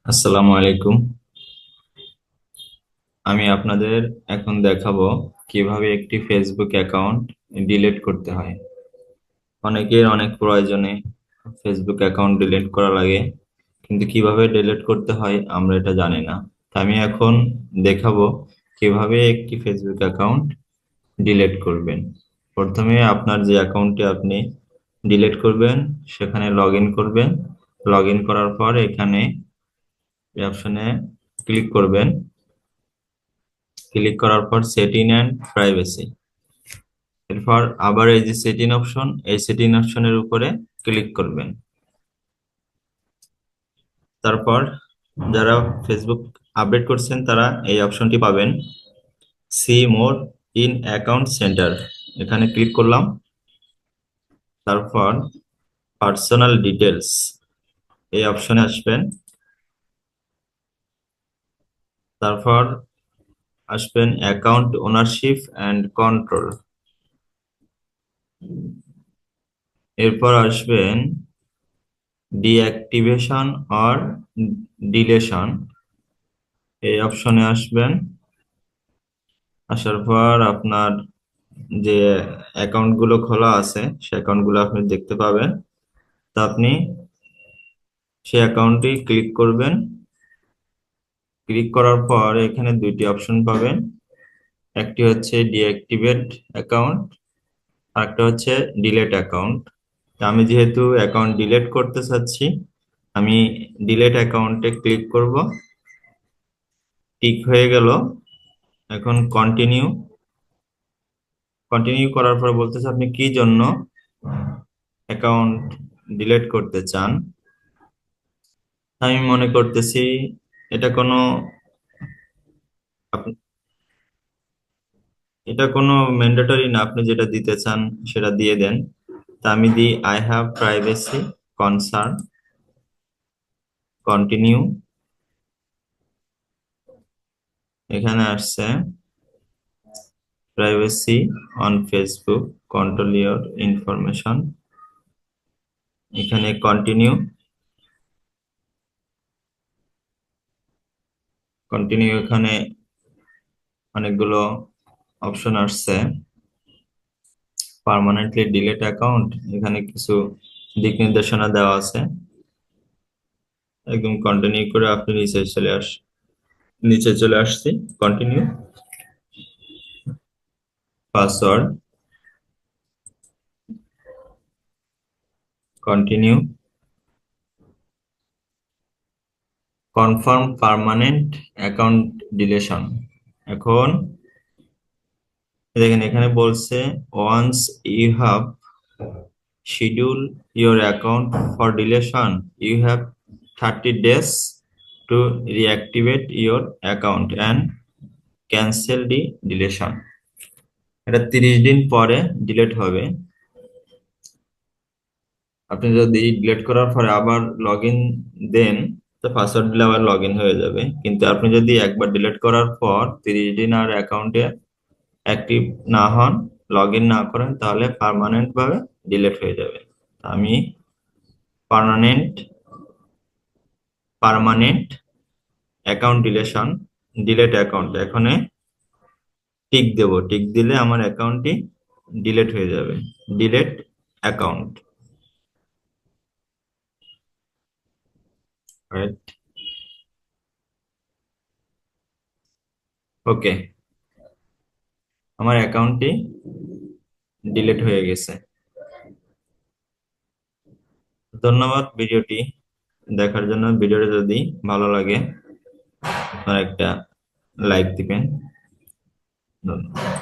আসসালামু আলাইকুম। আমি আপনাদের এখন দেখাবো কিভাবে একটি ফেসবুক অ্যাকাউন্ট ডিলিট করতে হয়। অনেকের অনেক প্রয়োজনে ফেসবুক অ্যাকাউন্ট ডিলিট করা লাগে, কিন্তু কিভাবে ডিলিট করতে হয় আমরা এটা জানি না। তা আমি এখন দেখাবো কিভাবে একটি ফেসবুক অ্যাকাউন্ট ডিলিট করবেন। প্রথমে আপনার যে অ্যাকাউন্টটি আপনি ডিলিট করবেন সেখানে লগ ইন করবেন। লগ ইন করার পর এখানে এই অপশনে ক্লিক করবেন। ক্লিক করার পর সেটিং অ্যান্ড প্রাইভেসি, এরপর আবার এই যে সেটিং অপশন, এই সেটিং অপশনের উপরে ক্লিক করবেন। তারপর যারা ফেসবুক আপডেট করছেন তারা এই অপশনটি পাবেন, see more in account centre, এখানে ক্লিক করলাম। তারপর পার্সোনাল ডিটেলস এই অপশনে আসবেন। তারপর আসবেন অ্যাকাউন্ট ওনারশিপ অ্যান্ড কন্ট্রোল, এরপর আসবেন ডিঅ্যাক্টিভেশন অর ডিলেশন, এই অপশনে আসবেন। আসার পর আপনার যে অ্যাকাউন্ট গুলো খোলা আছে সে অ্যাকাউন্ট গুলো আপনি দেখতে পাবেন। তা আপনি সেই অ্যাকাউন্টটি ক্লিক করবেন। ক্লিক করার পর এখানে দুইটি অপশন পাবেন, একটি হচ্ছে ডিঅ্যাক্টিভেট অ্যাকাউন্ট আর একটা হচ্ছে ডিলেট অ্যাকাউন্ট। আমি যেহেতু অ্যাকাউন্ট ডিলেট করতে চাচ্ছি, আমি ডিলেট অ্যাকাউন্টে ক্লিক করব। টিক হয়ে গেল। এখন কন্টিনিউ। কন্টিনিউ করার পর বলতেছে আপনি কি জন্য অ্যাকাউন্ট ডিলিট করতে চান। আমি মনে করতেছি এটা কোনো আপ- এটা কোনো ম্যান্ডেটরি না, আপনি যেটা দিতে চান সেটা দিয়ে দেন। তা আমি দিই I have privacy concern, continue. এখানে আসছে privacy on Facebook, control your information, এখানে কন্টিনিউ। কন্টিনিউ এখানে অনেকগুলো অপশন আসছে। পার্মানেন্টলি ডিলিট অ্যাকাউন্ট, এখানে কিছু দিক নির্দেশনা দেওয়া আছে। একদম কন্টিনিউ করে আপনি নিচে চলে আসছি। Continue. Password, continue. Confirm permanent account deletion. এখন দেখেন এখানে বলছে once you have schedule your account for deletion, you have 30 days to reactivate your account and cancel the deletion. এটা 30 দিন পরে ডিলেট হবে। আপনি যদি ডিলিট করার পরে আবার লগ ইন দেন, তো পাসওয়ার্ড দিলে আবার লগ ইন হয়ে যাবে। কিন্তু আপনি যদি একবার ডিলিট করার পর 30 দিন আর অ্যাকাউন্টে অ্যাক্টিভ না হন, লগ ইন না করেন, তাহলে পার্মানেন্ট ভাবে ডিলিট হয়ে যাবে। আমি permanent permanent account deletion, delete account এখানে টিক দেব। টিক দিলে আমার অ্যাকাউন্টটি ডিলিট হয়ে যাবে। Delete account, right? ওকে, আমার অ্যাকাউন্টটি ডিলিট হয়ে গেছে। ধন্যবাদ ভিডিওটি দেখার জন্য। ভিডিওটা যদি ভালো লাগে আপনারা একটা লাইক দিবেন। ধন্যবাদ।